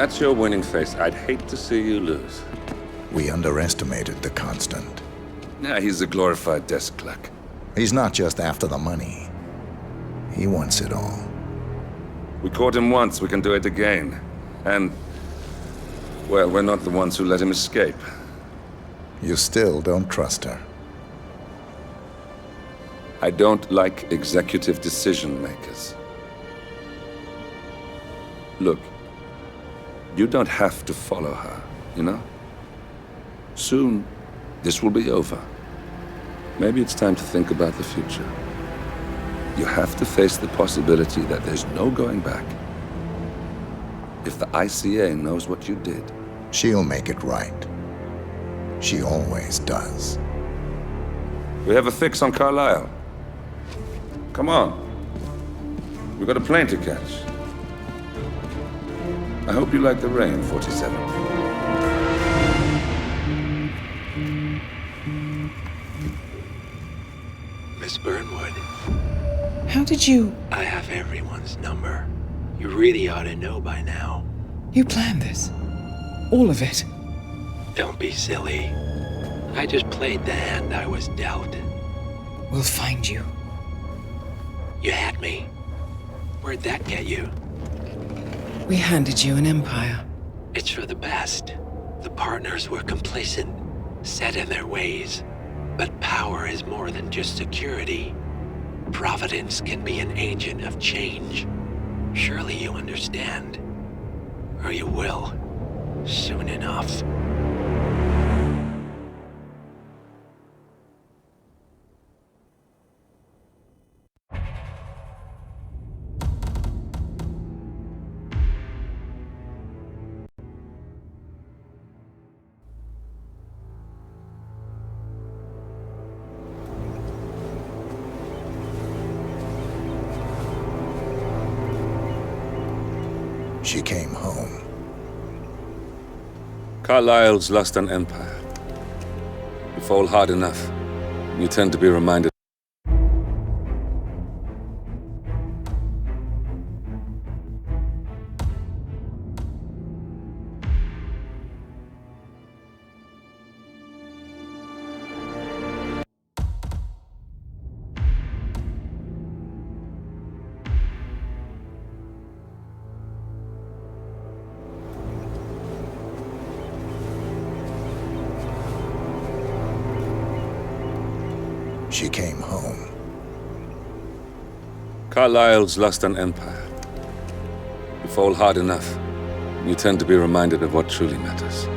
That's your winning face. I'd hate to see you lose. We underestimated the Constant. Yeah, he's a glorified desk clerk. He's not just after the money. He wants it all. We caught him once, we can do it again. And, well, we're not the ones who let him escape. You still don't trust her. I don't like executive decision makers. Look, you don't have to follow her, you know? Soon, this will be over. Maybe it's time to think about the future. You have to face the possibility that there's no going back. If the ICA knows what you did, She'll make it right. She always does. we have a fix on Carlisle. Come on. We've got a plane to catch. I hope you like the rain, 47. Miss Burnwood, How did you... I have everyone's number. You really ought to know by now. You planned this? All of it? Don't be silly. I just played the hand I was dealt. We'll find you. You had me. Where'd that get you? We handed you an empire. It's for the best. The partners were complacent, set in their ways. But power is more than just security. Providence can be an agent of change. Surely you understand. Or you will. Soon enough. She came home. Carlisle's lost an empire. You fall hard enough, you tend to be reminded. She came home. Carlisle's lost an empire. You fall hard enough, you tend to be reminded of what truly matters.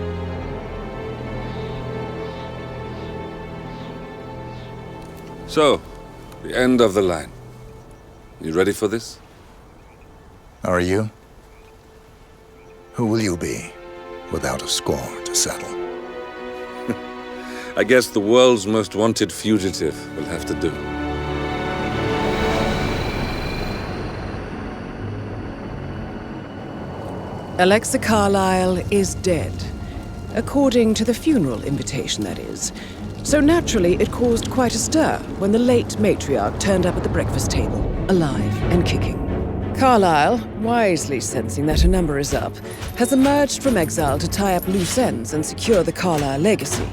So, the end of the line. You ready for this? Are you? Who will you be, without a score to settle? I guess the world's most wanted fugitive will have to do. Alexa Carlisle is dead. According to the funeral invitation, that is. So naturally, it caused quite a stir when the late matriarch turned up at the breakfast table, alive and kicking. Carlisle, wisely sensing that her number is up, has emerged from exile to tie up loose ends and secure the Carlisle legacy.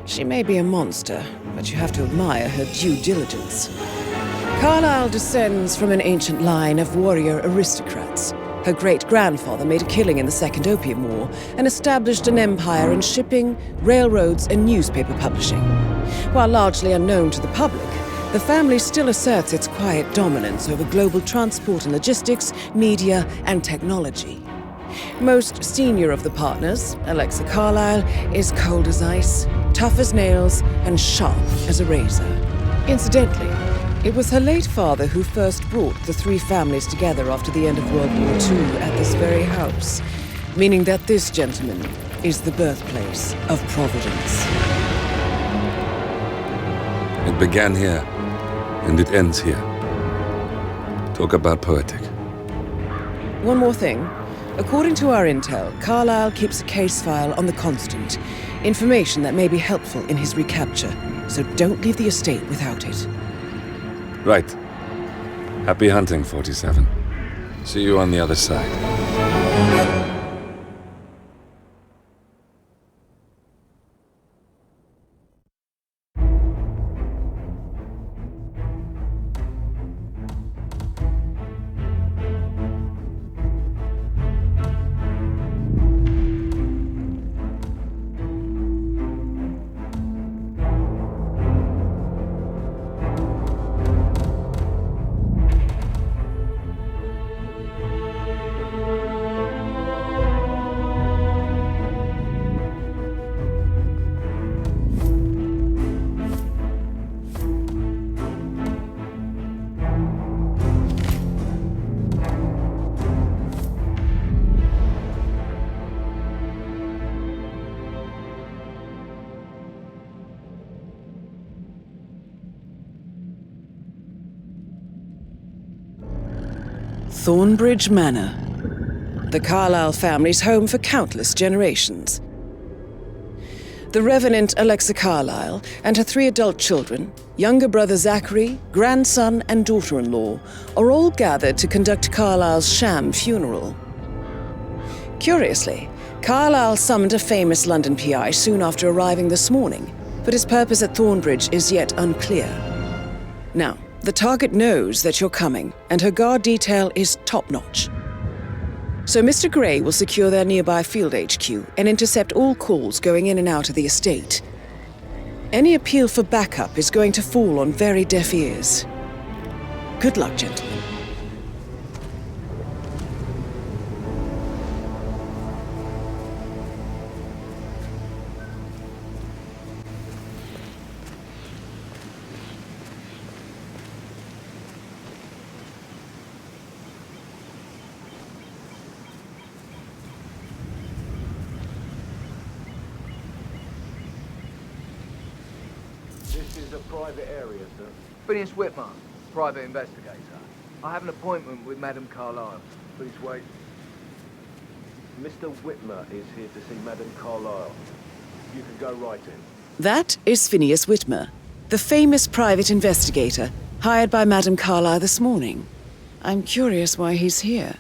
She may be a monster, but you have to admire her due diligence. Carlisle descends from an ancient line of warrior aristocrats. Her great-grandfather made a killing in the Second Opium War and established an empire in shipping, railroads, and newspaper publishing. While largely unknown to the public, the family still asserts its quiet dominance over global transport and logistics, media, and technology. Most senior of the partners, Alexa Carlisle, is cold as ice, tough as nails, and sharp as a razor. Incidentally, it was her late father who first brought the three families together after the end of World War II at this very house, meaning that this gentleman is the birthplace of Providence. It began here, and it ends here. Talk about poetic. One more thing. According to our intel, Carlisle keeps a case file on the Constant. Information that may be helpful in his recapture, so don't leave the estate without it. Right. Happy hunting, 47. See you on the other side. Thornbridge Manor, the Carlyle family's home for countless generations. The Revenant Alexa Carlyle and her 3 adult children, younger brother Zachary, grandson, and daughter-in-law, are all gathered to conduct Carlyle's sham funeral. Curiously, Carlyle summoned a famous London PI soon after arriving this morning, but his purpose at Thornbridge is yet unclear. Now, the target knows that you're coming, and her guard detail is top-notch. So Mr. Gray will secure their nearby field HQ and intercept all calls going in and out of the estate. Any appeal for backup is going to fall on very deaf ears. Good luck, gentlemen. This is a private area, sir. Phineas Whitman, private investigator. I have an appointment with Madame Carlyle. Please wait. Mr. Whitmer is here to see Madame Carlyle. You can go right in. That is Phineas Whitmer, the famous private investigator hired by Madame Carlyle this morning. I'm curious why he's here.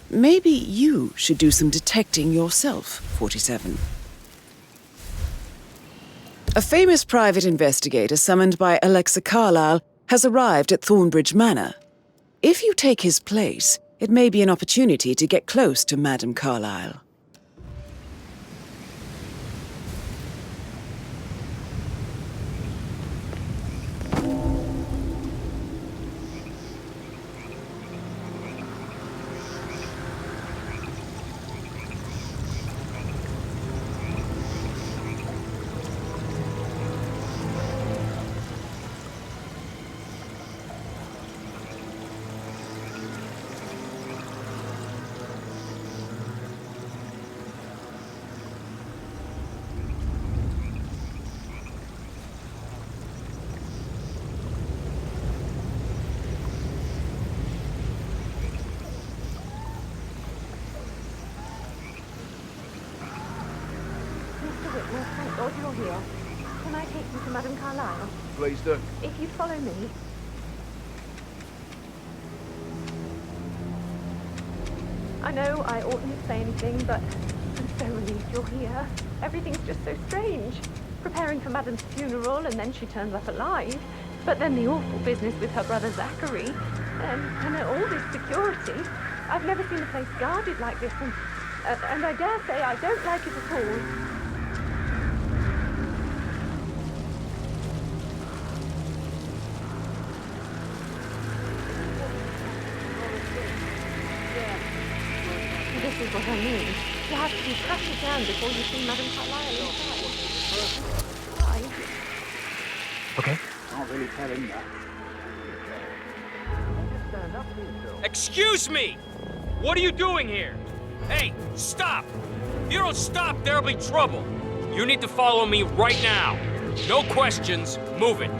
Maybe you should do some detecting yourself, 47. A famous private investigator summoned by Alexa Carlyle has arrived at Thornbridge Manor. If you take his place, it may be an opportunity to get close to Madame Carlyle. Thank God you're here. Can I take you to Madame Carlyle? Please do. If you'd follow me. I know I oughtn't to say anything, but I'm so relieved you're here. Everything's just so strange. Preparing for Madame's funeral, and then she turns up alive. But then the awful business with her brother Zachary. And all this security. I've never seen a place guarded like this, and I dare say I don't like it at all. This is what I mean. You have to be pressure down before you see Madame Carlyle inside. Why? Okay. Can't really tell him that. Excuse me! What are you doing here? Hey, stop! If you don't stop, there'll be trouble. You need to follow me right now. No questions, move it.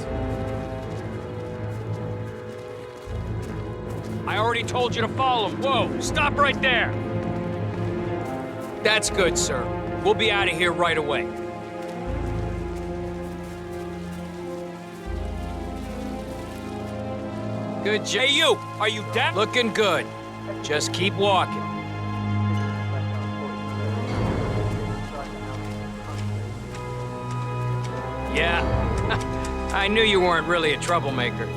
I already told you to follow him. Whoa, stop right there. That's good, sir. We'll be out of here right away. Good job. Hey, you! Are you deaf? Looking good. Just keep walking. Yeah. I knew you weren't really a troublemaker.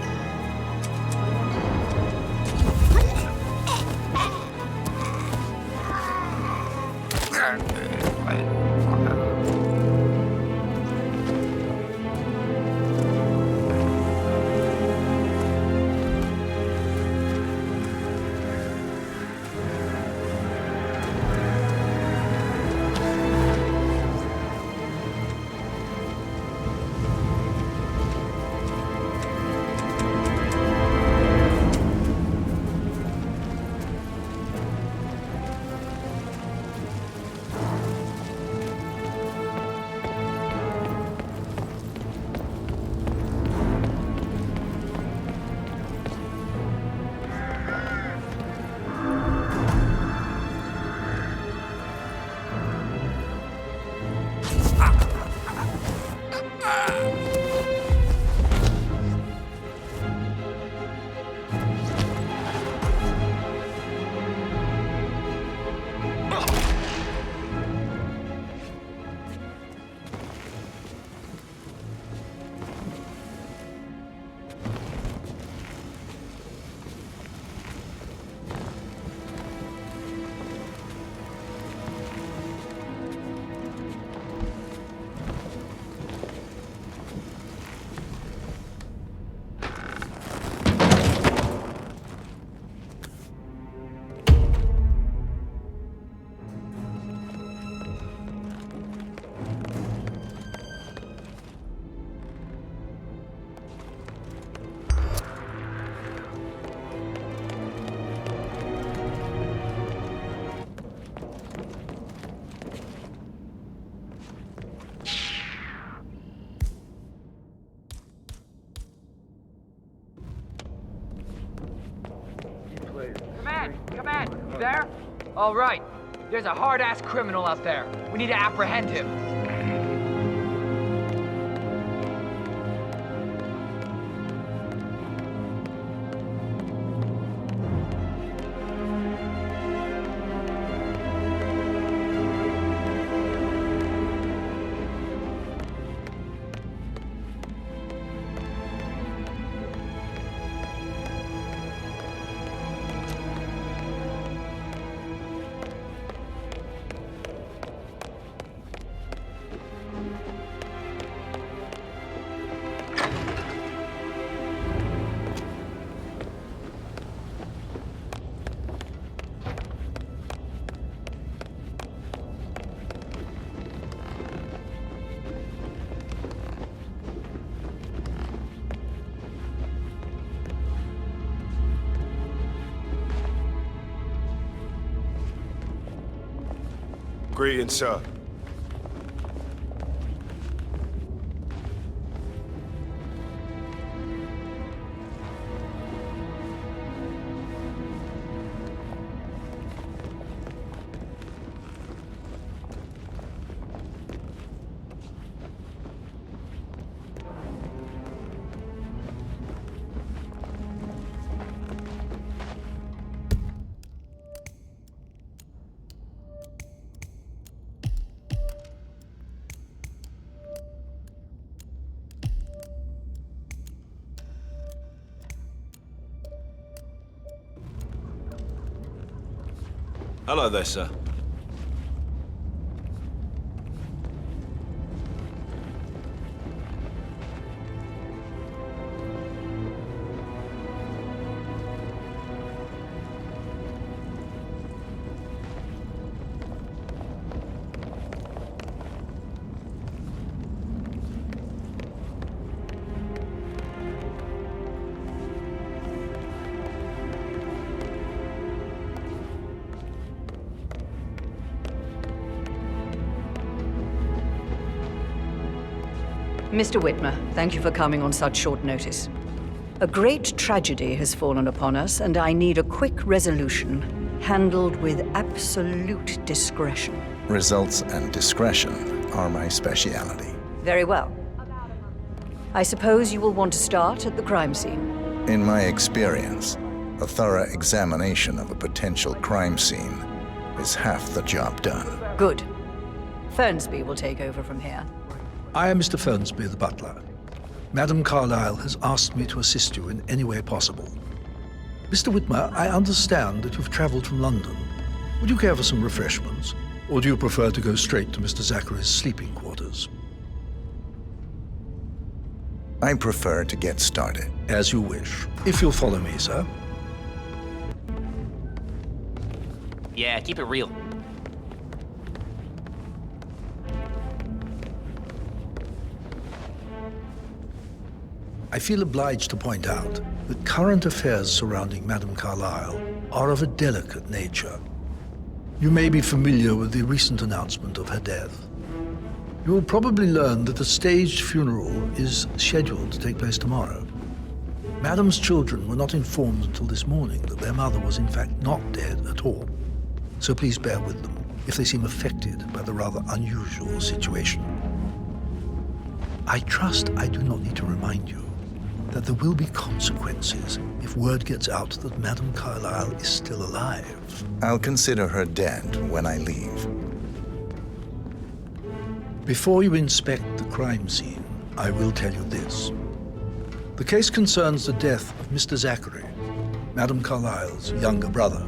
Kanan, you there? All right. There's a hard-ass criminal out there. We need to apprehend him. Greetings, sir. Hello there, sir. Mr. Whitmer, thank you for coming on such short notice. A great tragedy has fallen upon us, and I need a quick resolution, handled with absolute discretion. Results and discretion are my speciality. Very well. I suppose you will want to start at the crime scene. In my experience, a thorough examination of a potential crime scene is half the job done. Good. Fernsby will take over from here. I am Mr. Fernsby, the butler. Madam Carlyle has asked me to assist you in any way possible. Mr. Whitmer, I understand that you've traveled from London. Would you care for some refreshments? Or do you prefer to go straight to Mr. Zachary's sleeping quarters? I prefer to get started. As you wish. If you'll follow me, sir. Yeah, keep it real. I feel obliged to point out that current affairs surrounding Madame Carlyle are of a delicate nature. You may be familiar with the recent announcement of her death. You will probably learn that a staged funeral is scheduled to take place tomorrow. Madame's children were not informed until this morning that their mother was in fact not dead at all. So please bear with them if they seem affected by the rather unusual situation. I trust I do not need to remind you that there will be consequences if word gets out that Madame Carlyle is still alive. I'll consider her dead when I leave. Before you inspect the crime scene, I will tell you this. The case concerns the death of Mr. Zachary, Madame Carlyle's younger brother.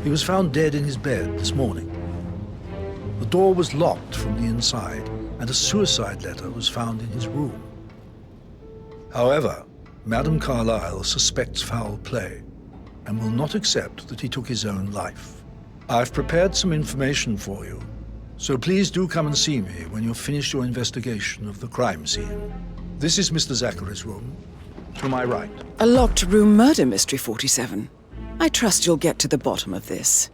He was found dead in his bed this morning. The door was locked from the inside, and a suicide letter was found in his room. However, Madame Carlyle suspects foul play and will not accept that he took his own life. I've prepared some information for you, so please do come and see me when you've finished your investigation of the crime scene. This is Mr. Zachary's room, to my right. A locked room murder mystery, 47. I trust you'll get to the bottom of this.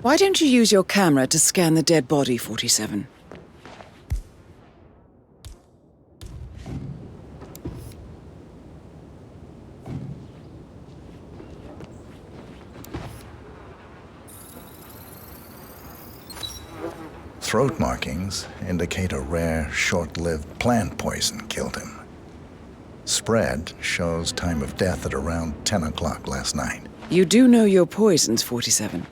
Why don't you use your camera to scan the dead body, 47? Throat markings indicate a rare, short-lived plant poison killed him. Spread shows time of death at around 10 o'clock last night. You do know your poisons, 47.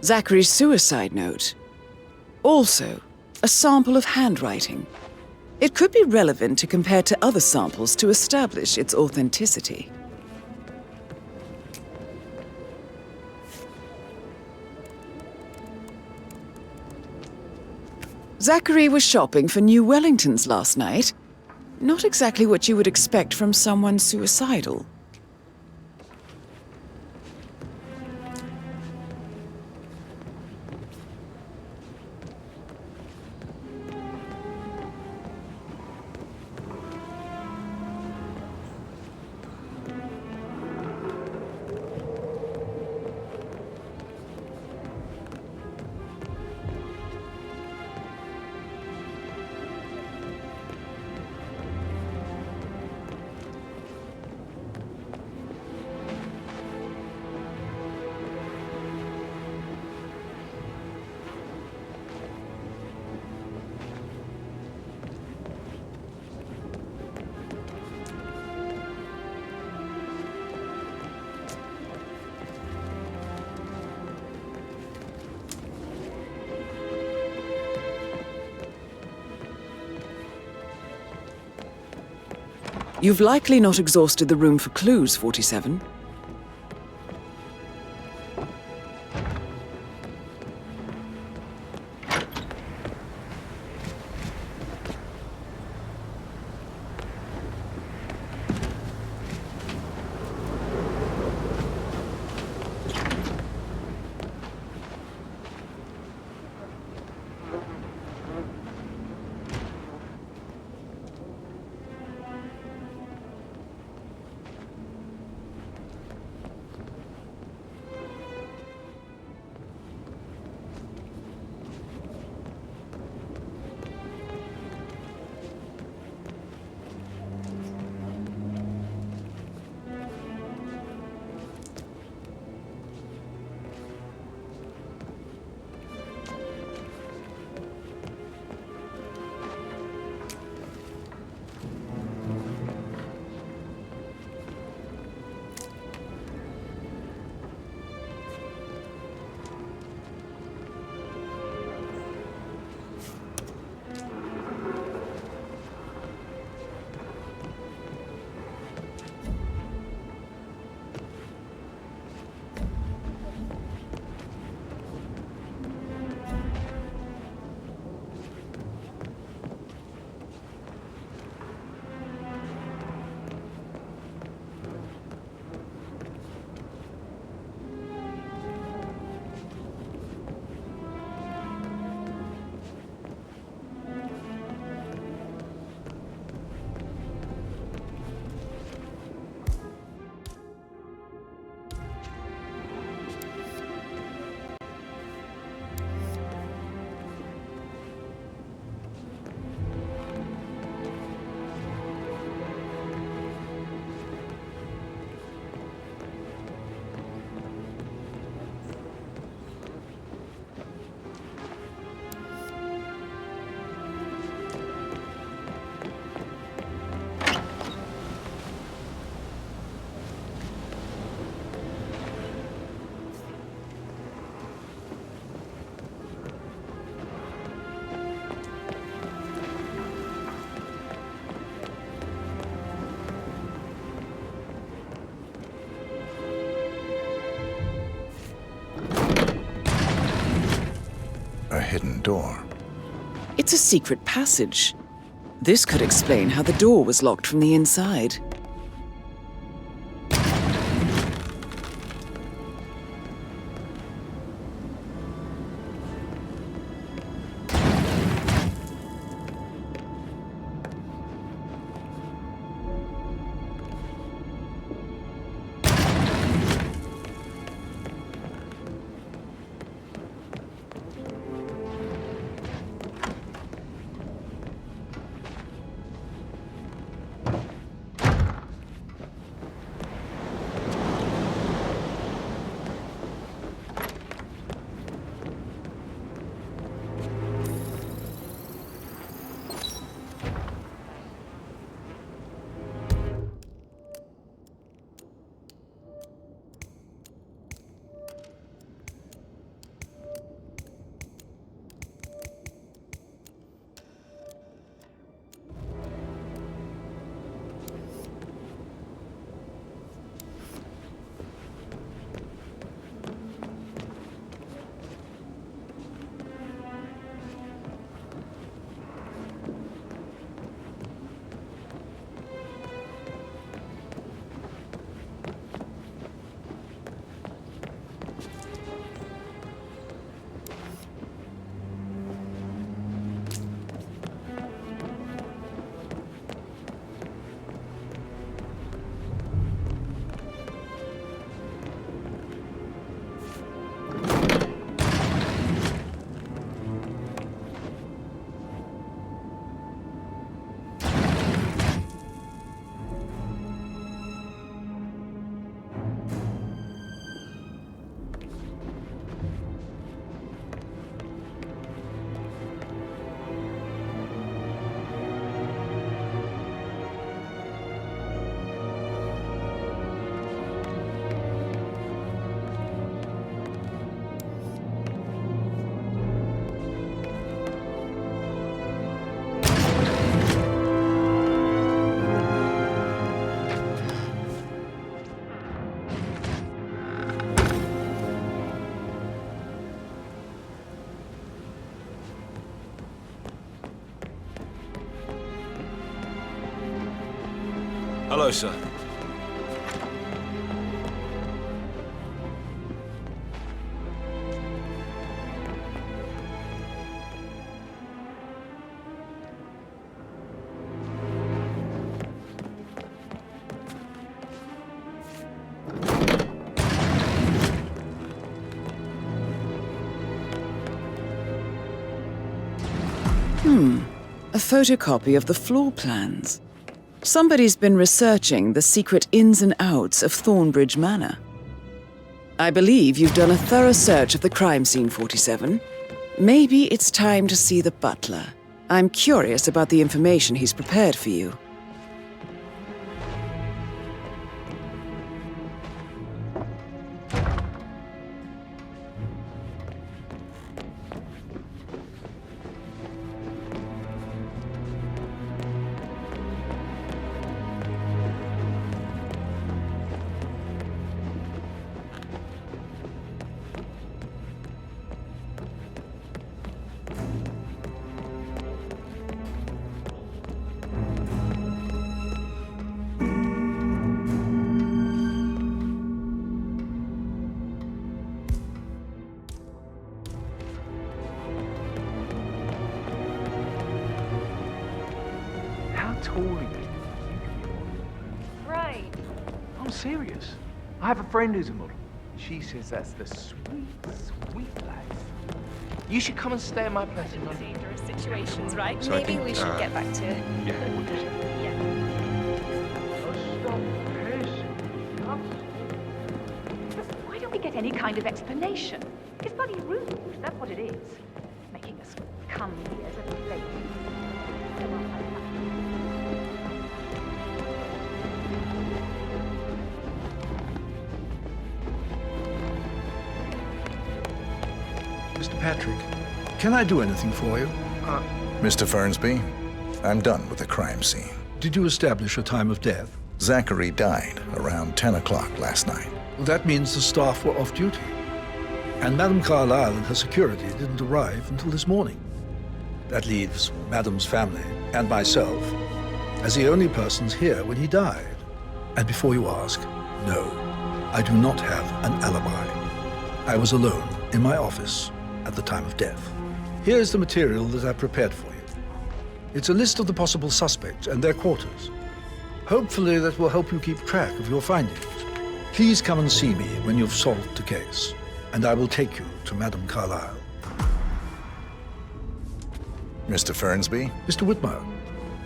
Zachary's suicide note. Also, a sample of handwriting. It could be relevant to compare to other samples to establish its authenticity. Zachary was shopping for New Wellingtons last night. Not exactly what you would expect from someone suicidal. You've likely not exhausted the room for clues, 47. hidden door. It's a secret passage. This could explain how the door was locked from the inside. Hello, sir. A photocopy of the floor plans. Somebody's been researching the secret ins and outs of Thornbridge Manor. I believe you've done a thorough search of the crime scene, 47. Maybe it's time to see the butler. I'm curious about the information he's prepared for you. Tall are you? Right. I'm serious. I have a friend who's a model. She says that's the sweet, sweet life. You should come and stay at my place in London. Dangerous situations, right? So I Maybe think, we should get back to it. Yeah, what do you say? Yeah. Stop pissing. Why don't we get any kind of explanation? It's bloody rude, that's what it is. Making us come here as a lady. Mr. Patrick, can I do anything for you? Mr. Fernsby, I'm done with the crime scene. Did you establish a time of death? Zachary died around 10 o'clock last night. Well, that means the staff were off duty. And Madame Carlyle and her security didn't arrive until this morning. That leaves Madame's family and myself as the only persons here when he died. And before you ask, no, I do not have an alibi. I was alone in my office at the time of death. Here's the material that I prepared for you. It's a list of the possible suspects and their quarters. Hopefully that will help you keep track of your findings. Please come and see me when you've solved the case, and I will take you to Madame Carlyle. Mr. Fernsby? Mr. Whitmer,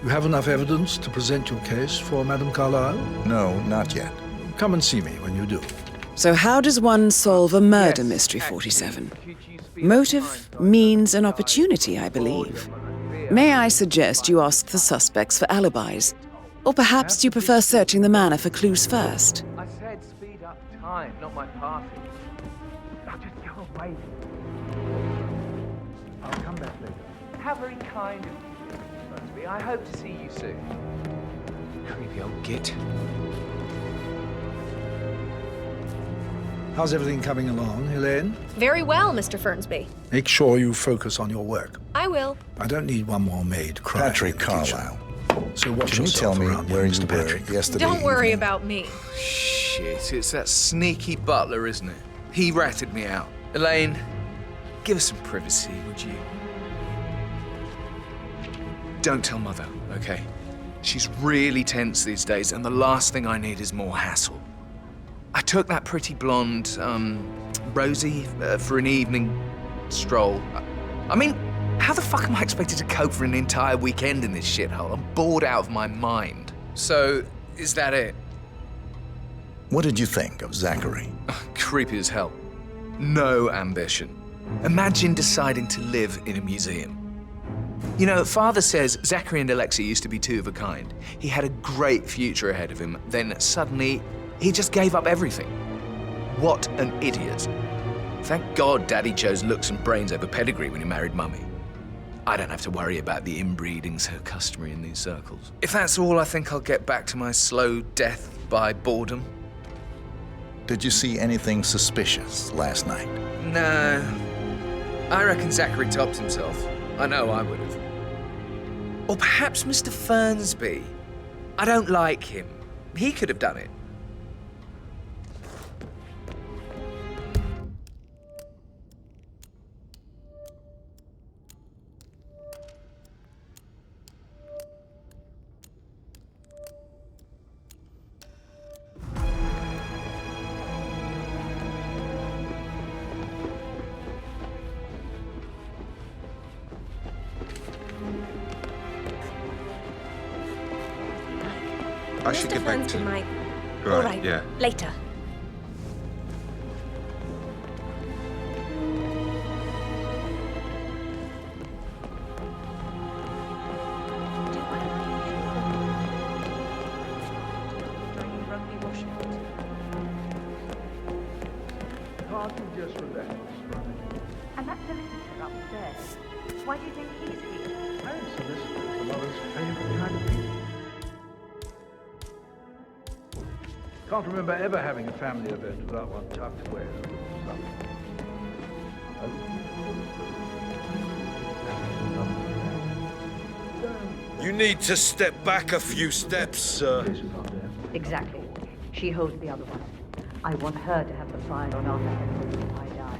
you have enough evidence to present your case for Madame Carlyle? No, not yet. Come and see me when you do. So how does one solve a murder mystery, 47? Motive, means, and opportunity, I believe. May I suggest you ask the suspects for alibis? Or perhaps you prefer searching the manor for clues first? I said speed up time, not my party. Now just go away. I'll come back later. How very kind of you, Fernsby. I hope to see you soon. Creepy old git. How's everything coming along, Elaine? Very well, Mr. Fernsby. Make sure you focus on your work. I will. I don't need one more maid crying. Patrick Carlyle. So watch Can you yourself tell me around where here, you Mr. were Patrick. yesterday Don't worry evening? about me. Shit, it's that sneaky butler, isn't it? He ratted me out. Elaine, give us some privacy, would you? Don't tell Mother, okay? She's really tense these days, and the last thing I need is more hassle. I took that pretty blonde, Rosie, for an evening stroll. I mean, how the fuck am I expected to cope for an entire weekend in this shithole? I'm bored out of my mind. So, is that it? What did you think of Zachary? Creepy as hell. No ambition. Imagine deciding to live in a museum. You know, Father says Zachary and Alexia used to be two of a kind. He had a great future ahead of him, then suddenly he just gave up everything. What an idiot. Thank God Daddy chose looks and brains over pedigree when he married Mummy. I don't have to worry about the inbreeding so customary in these circles. If that's all, I think I'll get back to my slow death by boredom. Did you see anything suspicious last night? No. I reckon Zachary topped himself. I know I would have. Or perhaps Mr. Fernsby. I don't like him. He could have done it. I should get back to... Might... Right, All right, yeah. later. Just relax. And that solicitor upstairs, why do you think he's here? Solicitor's a mother's favourite kind of people. Can't remember ever having a family event without one tucked away. You need to step back a few steps, sir. Exactly. She holds the other one. I want her to have the file on Arthur Henry if I die.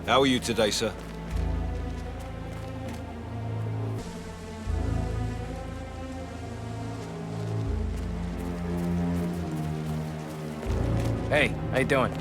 How are you today, sir? Hey, how you doing?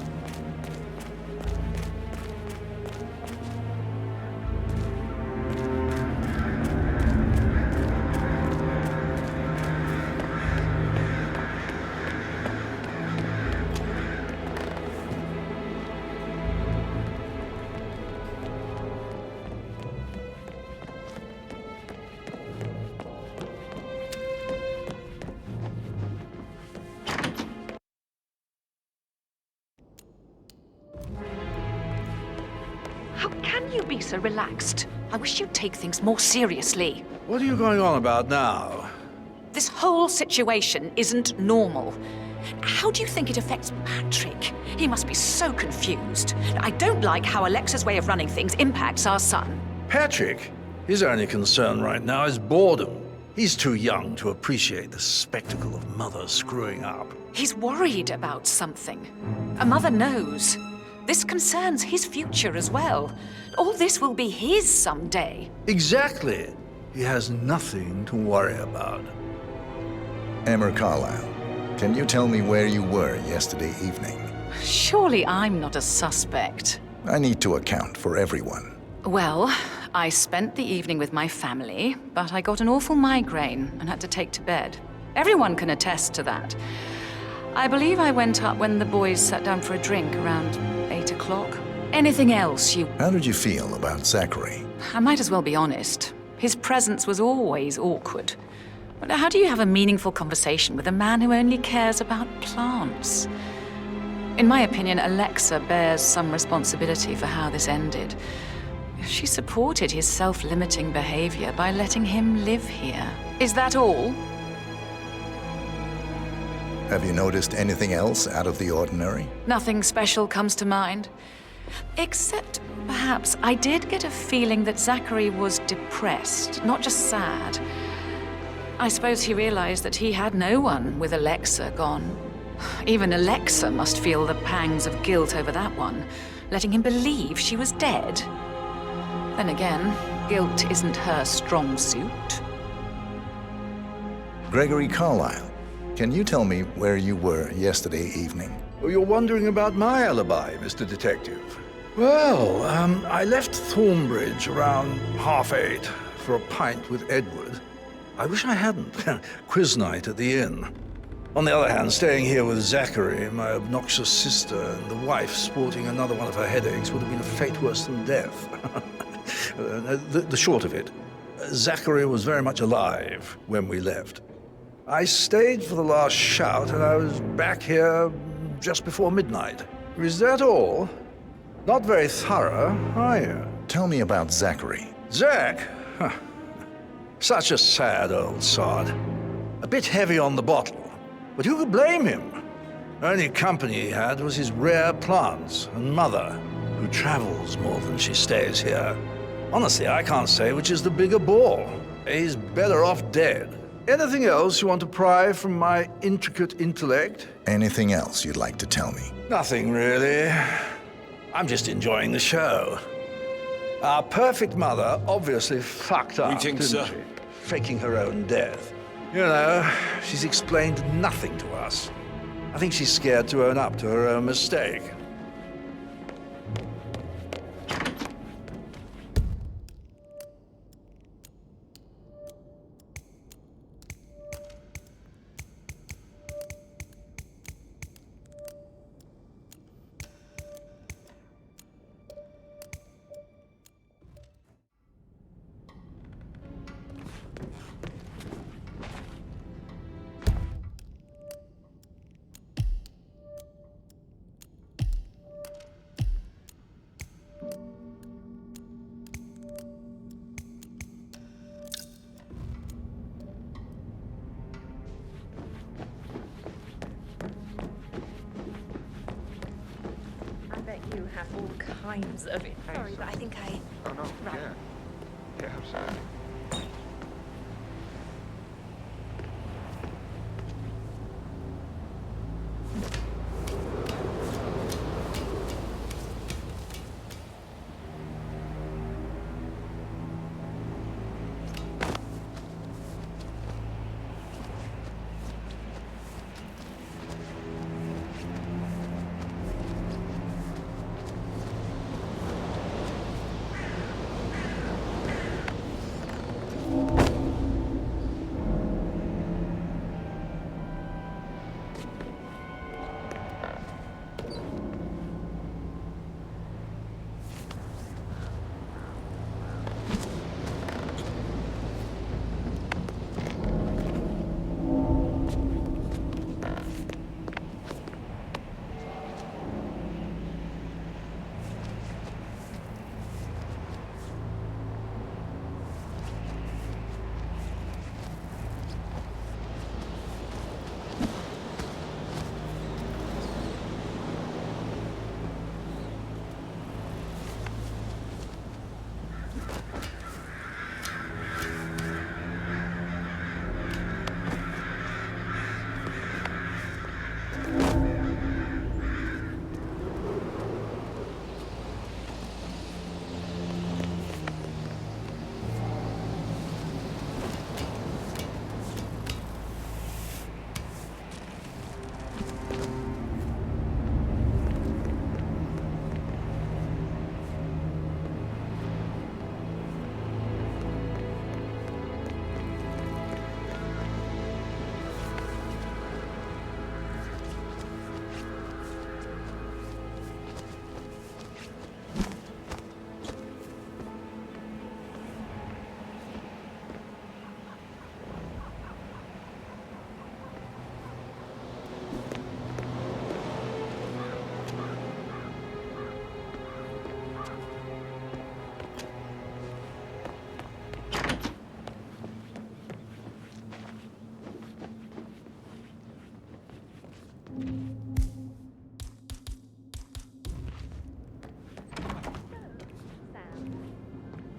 How can you be so relaxed? I wish you'd take things more seriously. What are you going on about now? This whole situation isn't normal. How do you think it affects Patrick? He must be so confused. I don't like how Alexa's way of running things impacts our son. Patrick? His only concern right now is boredom. He's too young to appreciate the spectacle of mother screwing up. He's worried about something. A mother knows. This concerns his future as well. All this will be his someday. Exactly. He has nothing to worry about. Emma Carlisle, can you tell me where you were yesterday evening? Surely I'm not a suspect. I need to account for everyone. Well, I spent the evening with my family, but I got an awful migraine and had to take to bed. Everyone can attest to that. I believe I went up when the boys sat down for a drink around 8 o'clock. Anything else you... How did you feel about Zachary? I might as well be honest. His presence was always awkward. But how do you have a meaningful conversation with a man who only cares about plants? In my opinion, Alexa bears some responsibility for how this ended. She supported his self-limiting behavior by letting him live here. Is that all? Have you noticed anything else out of the ordinary? Nothing special comes to mind. Except, perhaps, I did get a feeling that Zachary was depressed, not just sad. I suppose he realized that he had no one with Alexa gone. Even Alexa must feel the pangs of guilt over that one, letting him believe she was dead. Then again, guilt isn't her strong suit. Gregory Carlisle, can you tell me where you were yesterday evening? Oh, you're wondering about my alibi, Mr. Detective. Well, I left Thornbridge around 8:30 for a pint with Edward. I wish I hadn't. Quiz night at the inn. On the other hand, staying here with Zachary, my obnoxious sister, and the wife sporting another one of her headaches would have been a fate worse than death. The short of it, Zachary was very much alive when we left. I stayed for the last shout, and I was back here just before midnight. Is that all? Not very thorough, are you? Tell me about Zachary. Zach? Huh. Such a sad old sod. A bit heavy on the bottle, but who could blame him? Only company he had was his rare plants and mother, who travels more than she stays here. Honestly, I can't say which is the bigger ball. He's better off dead. Anything else you want to pry from my intricate intellect? Anything else you'd like to tell me? Nothing, really. I'm just enjoying the show. Our perfect mother obviously fucked up, Greetings, didn't sir. she? Faking her own death. You know, she's explained nothing to us. I think she's scared to own up to her own mistake. You have all kinds of it. Sorry, but I think I... Oh, no, Right. yeah, absolutely.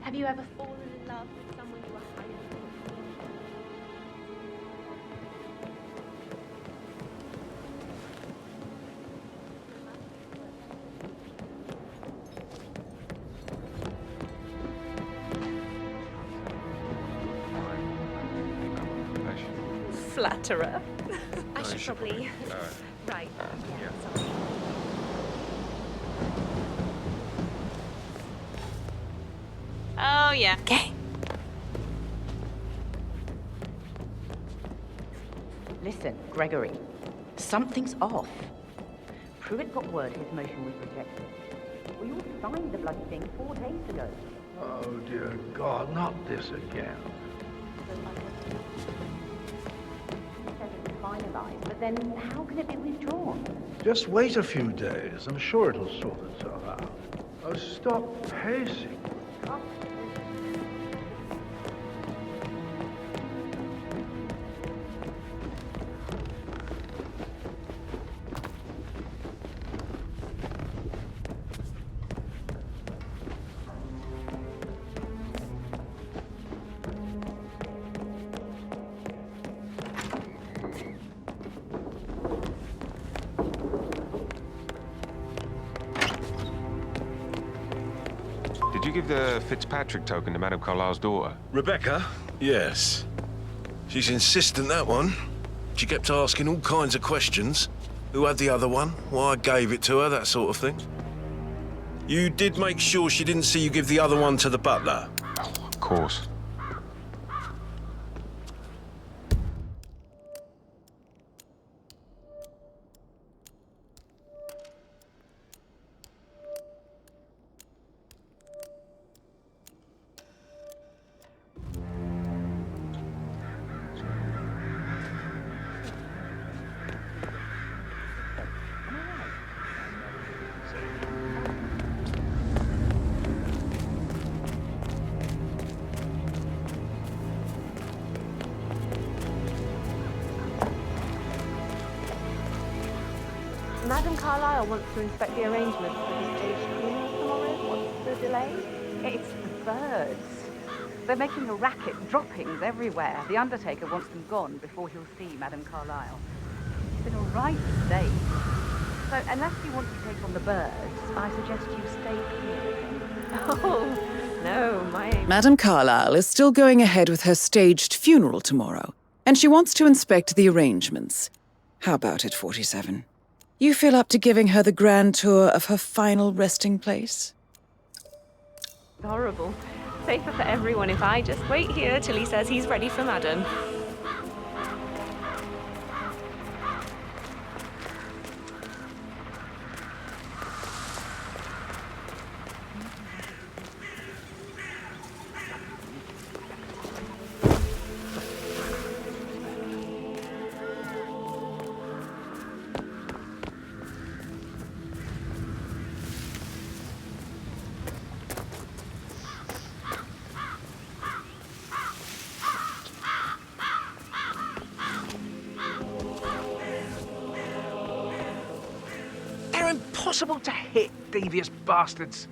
Have you ever fallen in love with someone you were highly Flatterer. I should probably... Right. Yeah, sorry. Oh, yeah. Okay. Listen, Gregory. Something's off. Pruitt got word his motion was rejected. We all signed the bloody thing 4 days ago. Oh, dear God, not this again. Finalized, but then how can it be withdrawn? Just wait a few days. I'm sure it'll sort itself out. Oh, stop pacing. Did you give the Fitzpatrick token to Madame Carlyle's daughter? Rebecca? Yes. She's insistent, that one. She kept asking all kinds of questions. Who had the other one? Why I gave it to her, that sort of thing. You did make sure she didn't see you give the other one to the butler? Oh, of course. Madame Carlyle wants to inspect the arrangements for the stage funeral tomorrow. What's the delay? It's the birds. They're making a racket, droppings everywhere. The undertaker wants them gone before he'll see Madame Carlyle. It's in a right state. So unless you want to take on the birds, I suggest you stay clear. Oh, no, my aim... Madame Carlyle is still going ahead with her staged funeral tomorrow, and she wants to inspect the arrangements. How about it, 47? You feel up to giving her the grand tour of her final resting place? Horrible. Safer for everyone if I just wait here till he says he's ready for Madame. Impossible to hit, devious bastards.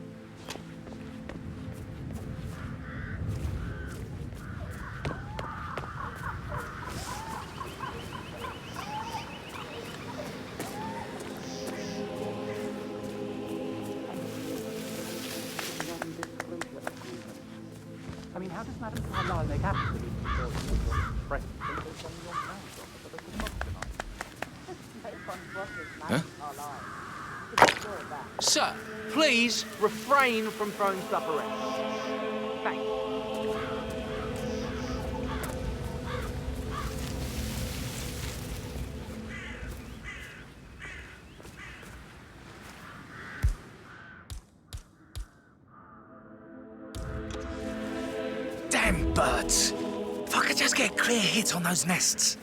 I mean, how does Madame Carlyle make absolutely sure Huh? Sir, please refrain from throwing stuff around. Thanks. Damn birds! If I could just get a clear hit on those nests.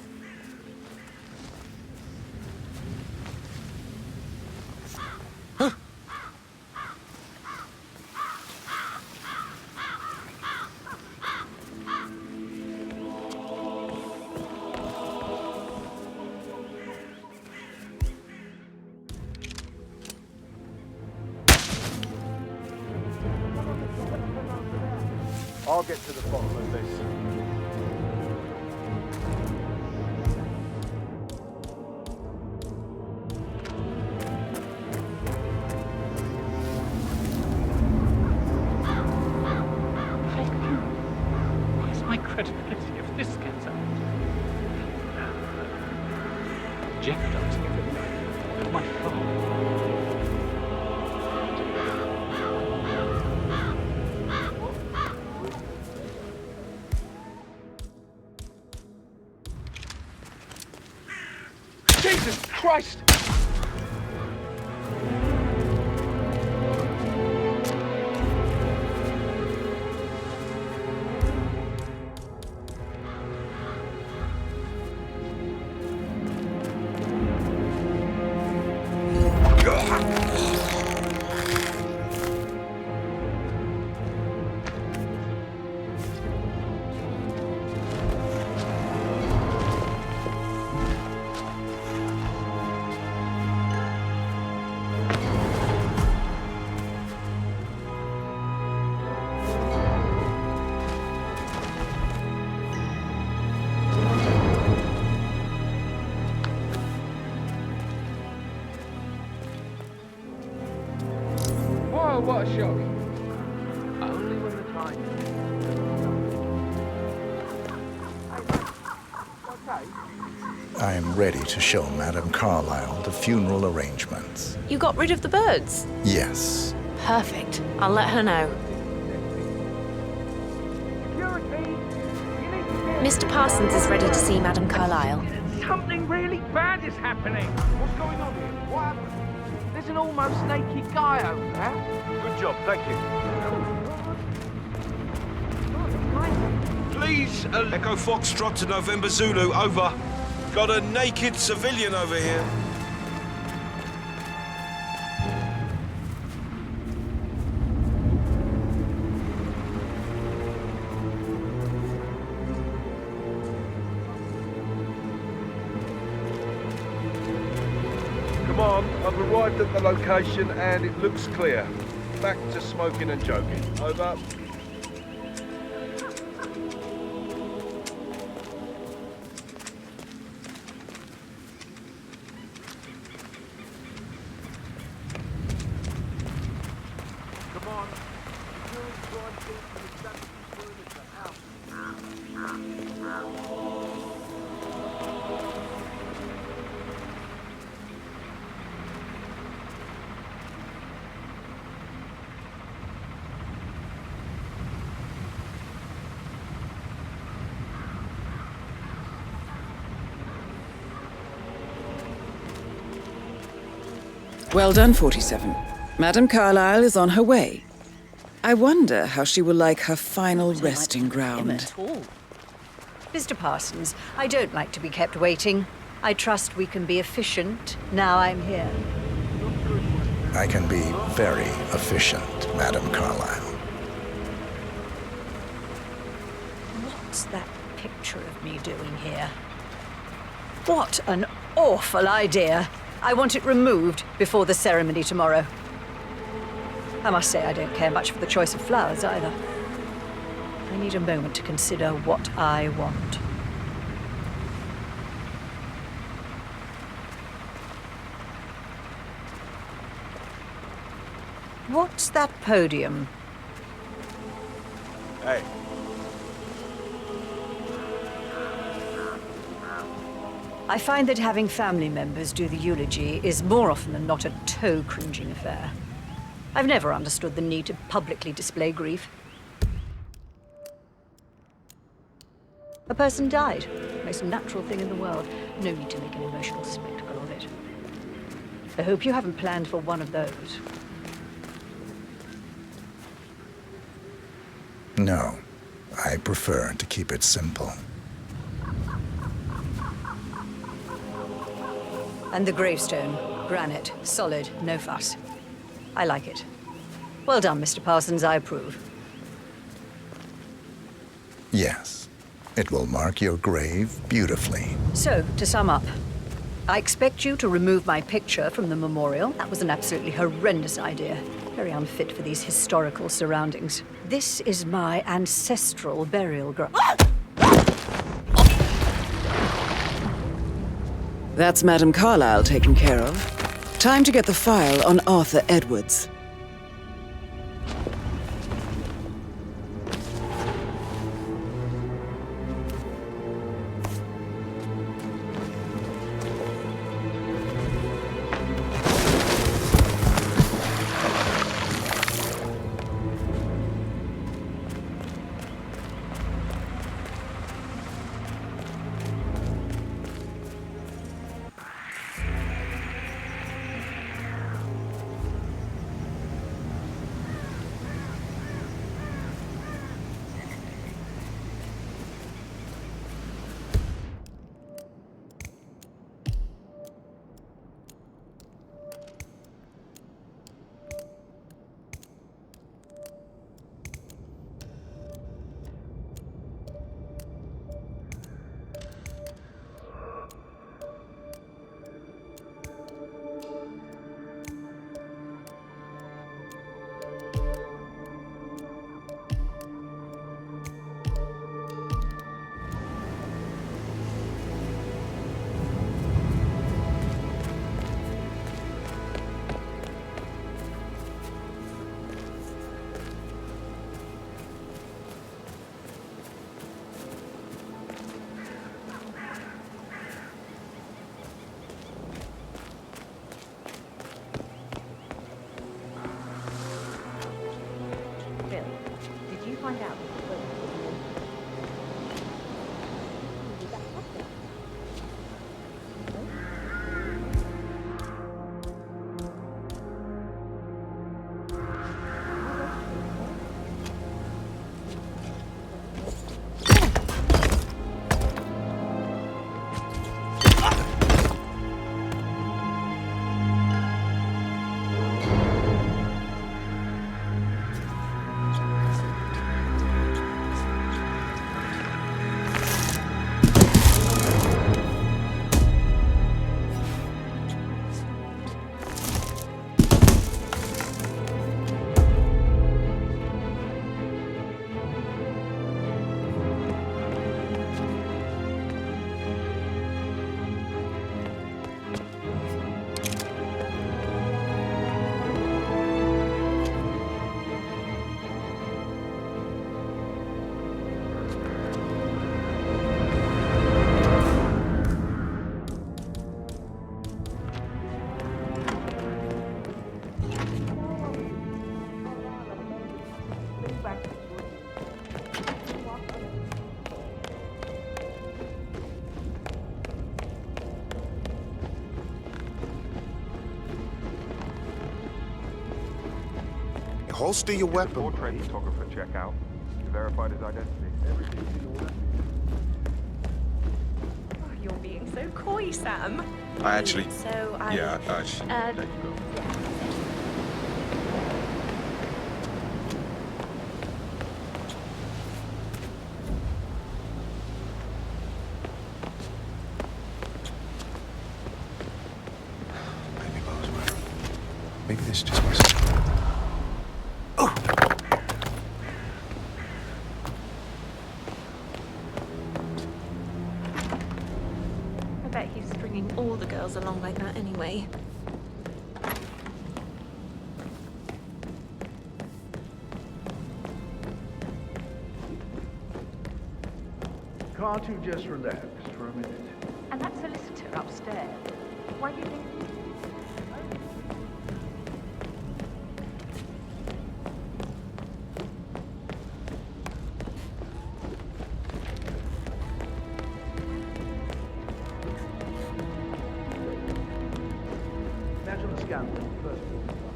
I'll get to the bottom of this. Where's my credibility if this gets out? Jeopardizing everything with my phone. Jesus Christ! What a shock. Only when the time is. I am ready to show Madame Carlyle the funeral arrangements. You got rid of the birds? Yes. Perfect. I'll let her know. Mr. Parsons is ready to see Madame Carlyle. Something really bad is happening. What's going on here? What happened? There's an almost naked guy over there. Good job, thank you. Please, Echo Foxtrot to November Zulu, over. Got a naked civilian over here. Come on, I've arrived at the location and it looks clear. Back to smoking and joking. Over. Come on. Security crime scene for the establishment furniture. Out. Well done, 47. Madame Carlyle is on her way. I wonder how she will like her final resting ground. Mr. Parsons, I don't like to be kept waiting. I trust we can be efficient now I'm here. I can be very efficient, Madame Carlyle. What's that picture of me doing here? What an awful idea. I want it removed before the ceremony tomorrow. I must say I don't care much for the choice of flowers either. I need a moment to consider what I want. What's that podium? Hey. I find that having family members do the eulogy is more often than not a toe-cringing affair. I've never understood the need to publicly display grief. A person died. Most natural thing in the world. No need to make an emotional spectacle of it. I hope you haven't planned for one of those. No, I prefer to keep it simple. And the gravestone, granite, solid, no fuss. I like it. Well done, Mr. Parsons, I approve. Yes, it will mark your grave beautifully. So, to sum up, I expect you to remove my picture from the memorial. That was an absolutely horrendous idea. Very unfit for these historical surroundings. This is my ancestral burial ground. That's Madame Carlyle taken care of. Time to get the file on Arthur Edwards. Holster your weapon. Portrait photographer check out. You verified his identity. Oh, you're being so coy, Sam. I actually... So I... Yeah, I should let you go. Maybe this just wasn't. I bet he's stringing all the girls along like that anyway. Can't you just relax for a minute? And that solicitor upstairs, why do you think...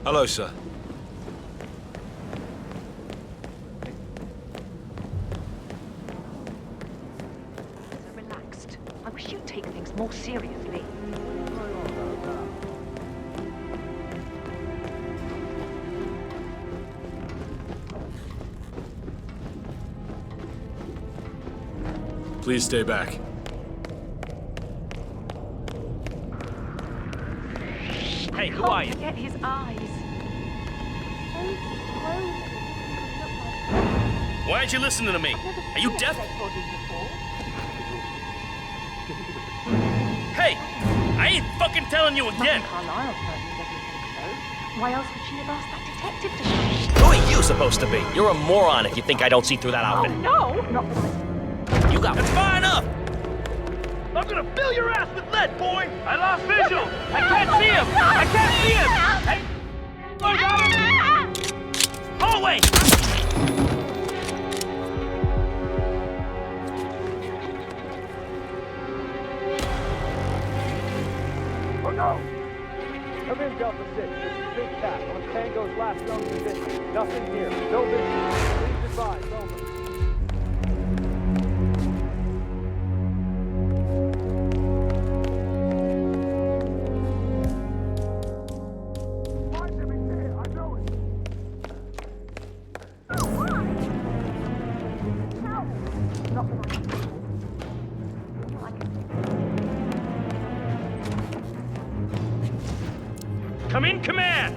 Hello, sir. Relaxed. I wish you'd take things more seriously. Please stay back. Hey, who are you? Forget his eyes. Why aren't you listening to me? Are you deaf? Hey! I ain't fucking telling you again! Carlisle certainly doesn't think so. Why else would she have asked that detective to come? Who are you supposed to be? You're a moron if you think I don't see through that outfit. Oh, no! Not that You got... That's far enough! I'm gonna fill your ass with lead, boy! I lost visual! I can't see him! I can't see him! Hey! I got him! Hallway! Oh no! Come in, Delta 6. This is Big Cat on Tango's last known position. Nothing here. No business. Please advise. Over. Come in, command!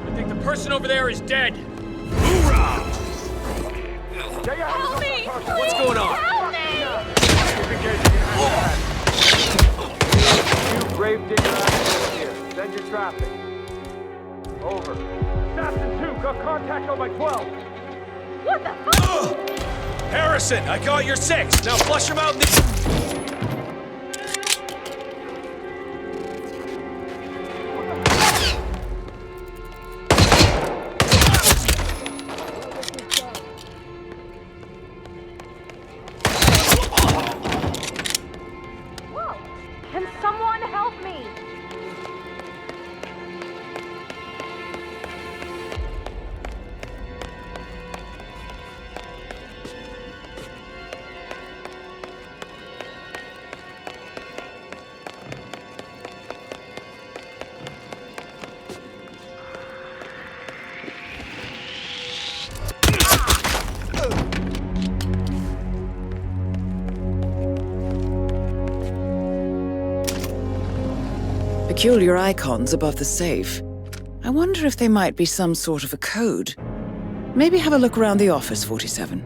I think the person over there is dead. Hoorah! Help me! What's going on? Help me! You grave digger accident here. Send your traffic. Over. Assassin 2, got contact on my 12. What the fuck? Harrison, I got your 6. Now flush him out in the... Can someone help me? Peculiar icons above the safe. I wonder if they might be some sort of a code. Maybe have a look around the office, 47.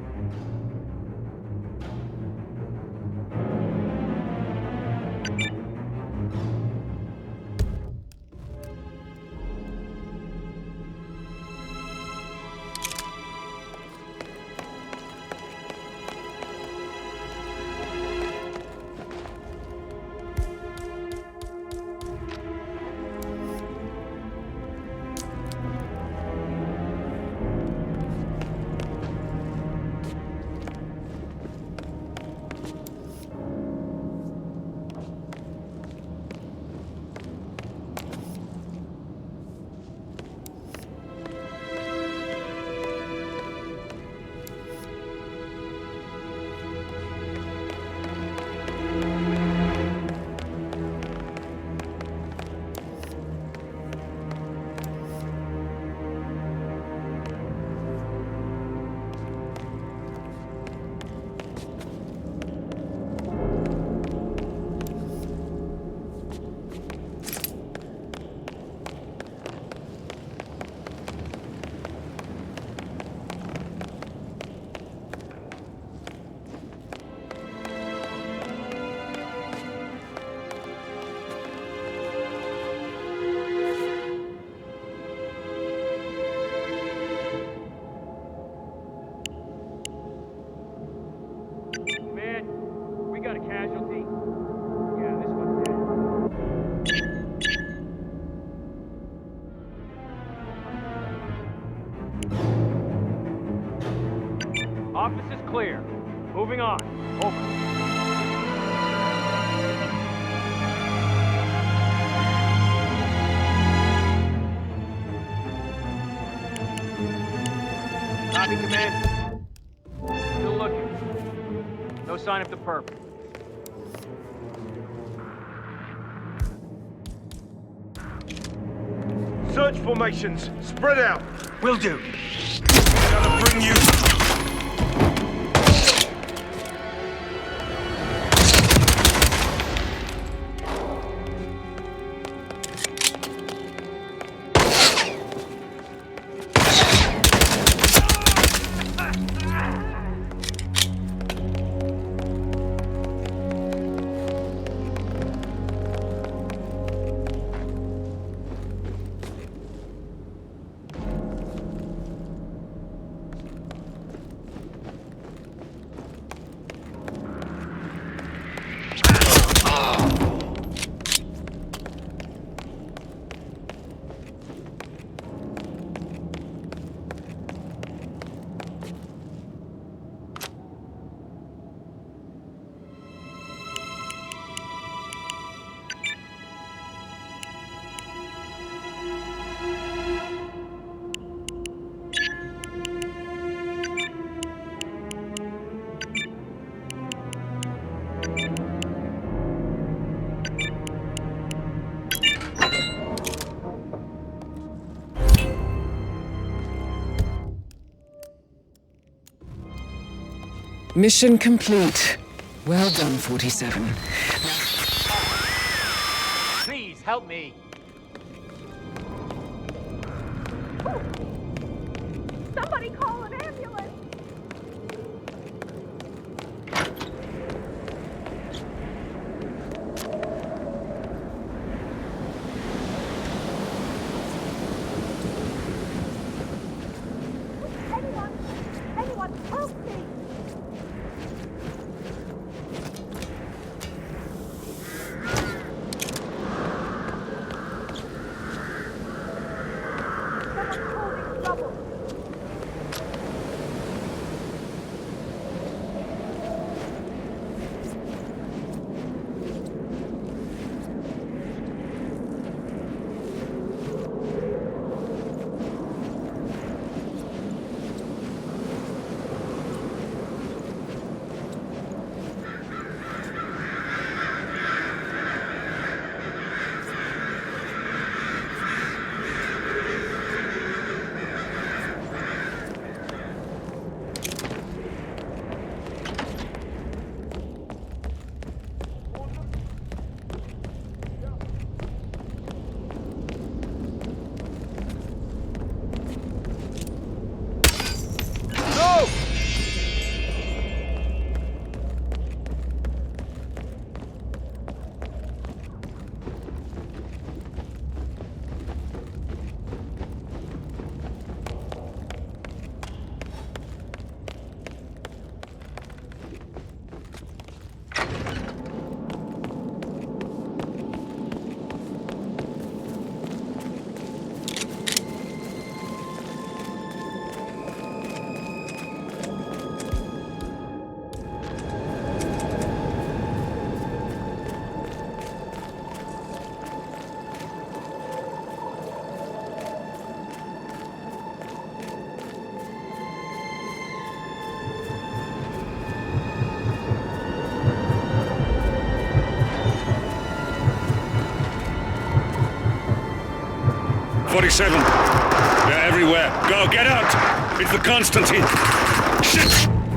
Office is clear. Moving on. Over. Copy, command. Still looking. No sign of the perp. Search formations. Spread out. Will do. Gotta bring you... Mission complete. Well done, 47. Please help me. Somebody call an ambulance! Anyone, help me! Someone's causing trouble. They're everywhere. Go, get out! It's the Constantine! Shit!